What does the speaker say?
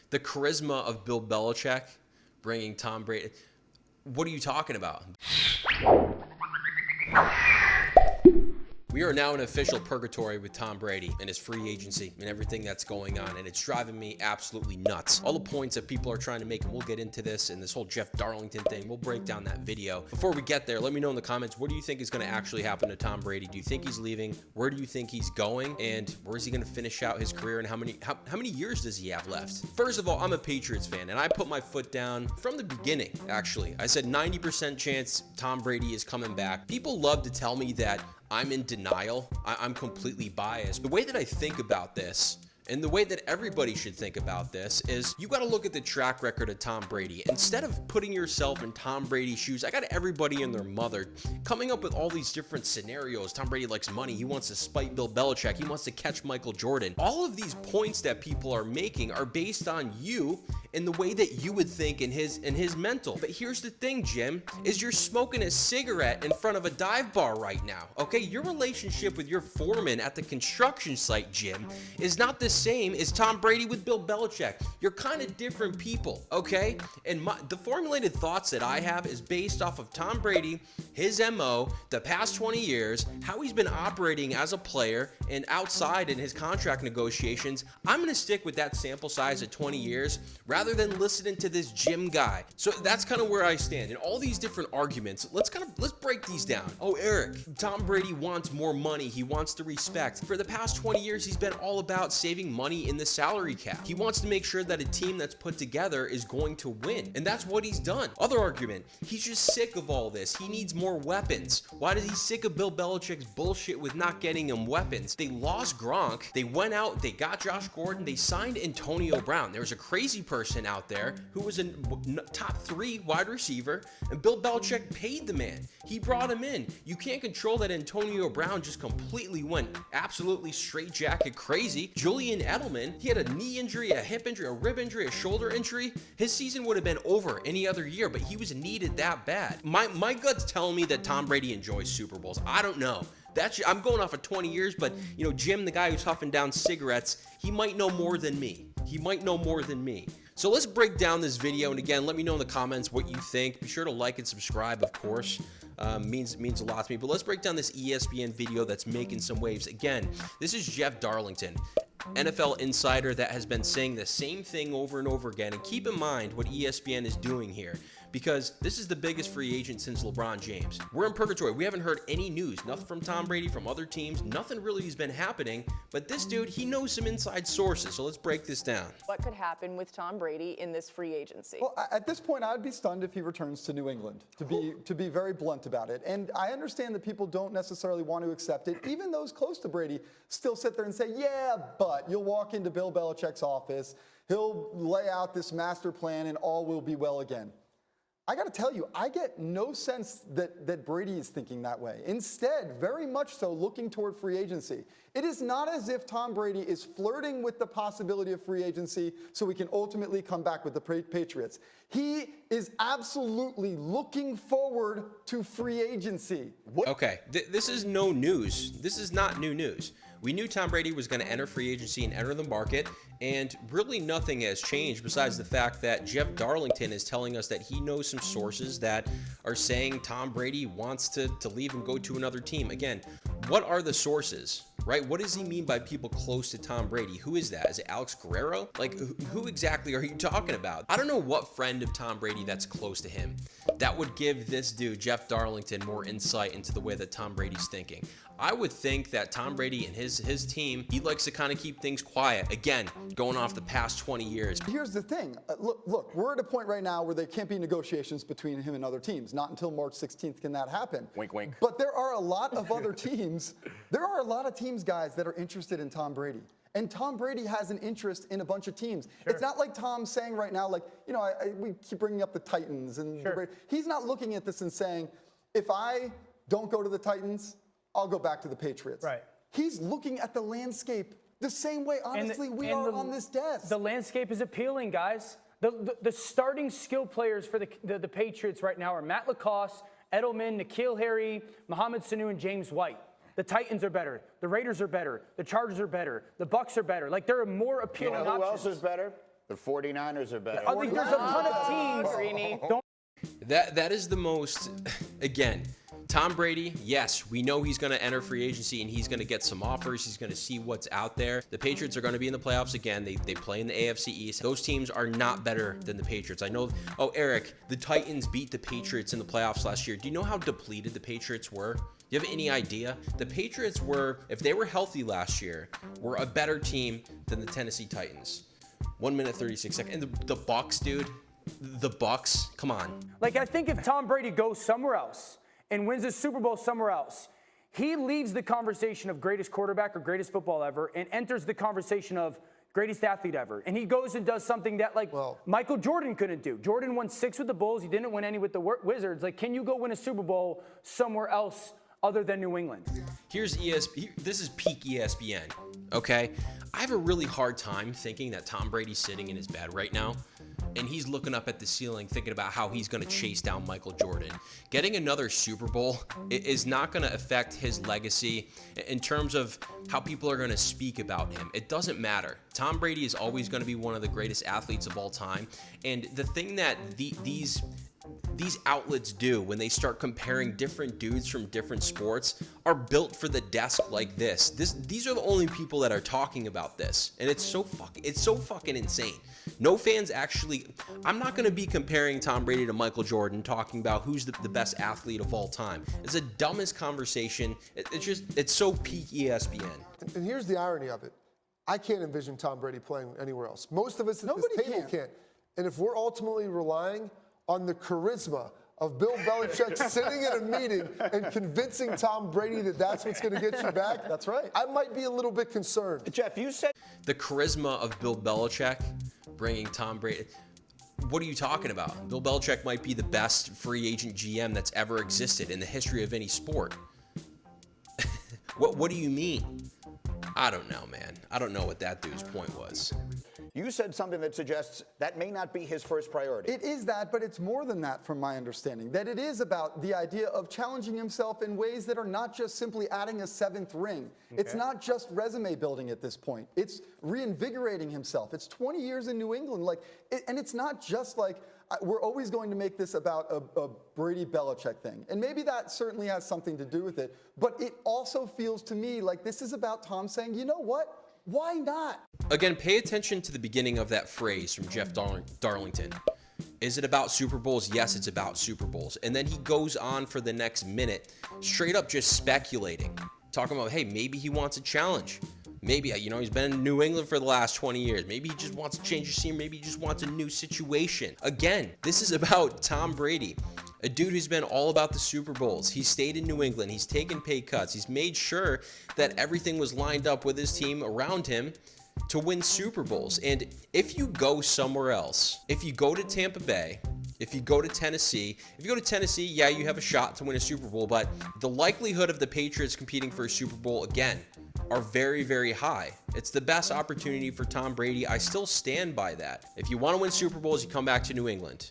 The charisma of Bill Belichick bringing Tom Brady. What are you talking about? We are now in official purgatory with Tom Brady and his free agency and everything that's going on, and it's driving me absolutely nuts. All the points that people are trying to make, and we'll get into this and this whole Jeff Darlington thing. We'll break down that video. Before we get there, let me know in the comments, what do you think is going to actually happen to Tom Brady? Do you think he's leaving? Where do you think he's going? And where is he going to finish out his career? And how many years does he have left? First of all, I'm a Patriots fan, and I put my foot down from the beginning, actually. I said 90% chance Tom Brady is coming back. People love to tell me that I'm in denial. I'm completely biased. The way that I think about this, and the way that everybody should think about this, is you got to look at the track record of Tom Brady. Instead of putting yourself in Tom Brady's shoes, I got everybody and their mother coming up with all these different scenarios. Tom Brady likes money. He wants to spite Bill Belichick. He wants to catch Michael Jordan. All of these points that people are making are based on you and the way that you would think in his mental. But here's the thing, Jim, is you're smoking a cigarette in front of a dive bar right now, okay? Your relationship with your foreman at the construction site, Jim, is not the same as Tom Brady with Bill Belichick. You're kind of different people, okay? And the formulated thoughts that I have is based off of Tom Brady, his MO, the past 20 years, how he's been operating as a player and outside in his contract negotiations. I'm going to stick with that sample size of 20 years rather than listening to this Jim guy. So that's kind of where I stand. And all these different arguments, let's break these down. Oh, Eric, Tom Brady wants more money. He wants the respect. For the past 20 years, he's been all about saving money in the salary cap. He wants to make sure that a team that's put together is going to win. And that's what he's done. Other argument, he's just sick of all this. He needs more weapons. Why is he sick of Bill Belichick's bullshit with not getting him weapons? They lost Gronk. They went out, they got Josh Gordon. They signed Antonio Brown. There was a crazy person out there who was a top 3 wide receiver, and Bill Belichick paid the man. He brought him in. You can't control that Antonio Brown just completely went absolutely straitjacket crazy. Julian Edelman, he had a knee injury, a hip injury, a rib injury, a shoulder injury. His season would have been over any other year, but he was needed that bad. My gut's telling me that Tom Brady enjoys Super Bowls. I don't know. I'm going off of 20 years, but Jim, the guy who's huffing down cigarettes, he might know more than me. So let's break down this video, and again, let me know in the comments what you think. Be sure to like and subscribe, of course. Means a lot to me. But let's break down this ESPN video that's making some waves. Again, this is Jeff Darlington, NFL insider that has been saying the same thing over and over again. And keep in mind what ESPN is doing here, because this is the biggest free agent since LeBron James. We're in purgatory. We haven't heard any news, nothing from Tom Brady, from other teams. Nothing really has been happening, but this dude, he knows some inside sources. So let's break this down. What could happen with Tom Brady in this free agency? Well, at this point, I'd be stunned if he returns to New England, to be very blunt about it. And I understand that people don't necessarily want to accept it. Even those close to Brady still sit there and say, yeah, but you'll walk into Bill Belichick's office, he'll lay out this master plan, and all will be well again. I got to tell you, I get no sense that Brady is thinking that way. Instead, very much so looking toward free agency. It is not as if Tom Brady is flirting with the possibility of free agency so we can ultimately come back with the Patriots. He is absolutely looking forward to free agency. Okay, this is no news. This is not new news. We knew Tom Brady was going to enter free agency and enter the market, and really nothing has changed besides the fact that Jeff Darlington is telling us that he knows some sources that are saying Tom Brady wants to leave and go to another team. Again, what are the sources, right? What does he mean by people close to Tom Brady? Who is that? Is it Alex Guerrero? Like, who exactly are you talking about? I don't know what friend of Tom Brady that's close to him that would give this dude, Jeff Darlington, more insight into the way that Tom Brady's thinking. I would think that Tom Brady and his team, he likes to kind of keep things quiet. Again, going off the past 20 years. Here's the thing. Look, we're at a point right now where there can't be negotiations between him and other teams. Not until March 16th can that happen. Wink, wink. But there are a lot of other teams. There are a lot of teams, guys, that are interested in Tom Brady. And Tom Brady has an interest in a bunch of teams. Sure. It's not like Tom's saying right now, like, we keep bringing up the Titans. And sure. He's not looking at this and saying, if I don't go to the Titans, I'll go back to the Patriots. Right. He's looking at the landscape the same way, honestly, we are on this desk. The landscape is appealing, guys. The starting skill players for the Patriots right now are Matt LaCosse, Edelman, N'Keal Harry, Mohamed Sanu, and James White. The Titans are better. The Raiders are better. The Chargers are better. The Bucs are better. Like, there are more appealing options. Who else is better? The 49ers are better. I think there's a ton of teams. Greeny. That is the most, again, Tom Brady, yes, we know he's going to enter free agency and he's going to get some offers. He's going to see what's out there. The Patriots are going to be in the playoffs again. They play in the AFC East. Those teams are not better than the Patriots. I know, oh, Eric, the Titans beat the Patriots in the playoffs last year. Do you know how depleted the Patriots were? Do you have any idea? The Patriots were, if they were healthy last year, were a better team than the Tennessee Titans. 1 minute, 36 seconds. And the Bucs, dude, the Bucs, come on. Like, I think if Tom Brady goes somewhere else and wins a Super Bowl somewhere else, he leaves the conversation of greatest quarterback or greatest football ever and enters the conversation of greatest athlete ever. And he goes and does something that, like, Michael Jordan couldn't do. Jordan won 6 with the Bulls. He didn't win any with the Wizards. Like, can you go win a Super Bowl somewhere else other than New England? Here's this is peak ESPN, okay? I have a really hard time thinking that Tom Brady's sitting in his bed right now and he's looking up at the ceiling thinking about how he's going to chase down Michael Jordan. Getting another Super Bowl is not going to affect his legacy in terms of how people are going to speak about him. It doesn't matter. Tom Brady is always going to be one of the greatest athletes of all time. And the thing that these outlets do when they start comparing different dudes from different sports are built for the desk like this. These are the only people that are talking about this, and it's so fucking insane. No fans actually. I'm not going to be comparing Tom Brady to Michael Jordan, talking about who's the best athlete of all time. It's the dumbest conversation. It's so peak ESPN. And here's the irony of it. I can't envision Tom Brady playing anywhere else. Most of us at this table can't. And if we're ultimately relying on the charisma of Bill Belichick sitting in a meeting and convincing Tom Brady that that's what's going to get you back, that's right. I might be a little bit concerned. Jeff, you said The charisma of Bill Belichick bringing Tom Brady. What are you talking about? Bill Belichick might be the best free agent GM that's ever existed in the history of any sport. What do you mean? I don't know, man. I don't know what that dude's point was. you said something that suggests that may not be his first priority. It is that, but it's more than that from my understanding. That it is about the idea of challenging himself in ways that are not just simply adding a 7th ring. Okay. It's not just resume building at this point. It's reinvigorating himself. It's 20 years in New England. And it's not just like, we're always going to make this about a Brady-Belichick thing. And maybe that certainly has something to do with it. But it also feels to me like this is about Tom saying, you know what? Why not? Again, pay attention to the beginning of that phrase from Jeff Darlington. Is it about Super Bowls? Yes, it's about Super Bowls. And then he goes on for the next minute, straight up just speculating, talking about, hey, maybe he wants a challenge. Maybe, he's been in New England for the last 20 years. Maybe he just wants to change the scene. Maybe he just wants a new situation. Again, this is about Tom Brady, a dude who's been all about the Super Bowls. He's stayed in New England. He's taken pay cuts. He's made sure that everything was lined up with his team around him to win Super Bowls. And if you go somewhere else, if you go to Tampa Bay, if you go to Tennessee, yeah, you have a shot to win a Super Bowl, but the likelihood of the Patriots competing for a Super Bowl again are very, very high. It's the best opportunity for Tom Brady. I still stand by that. If you want to win Super Bowls, you come back to New England.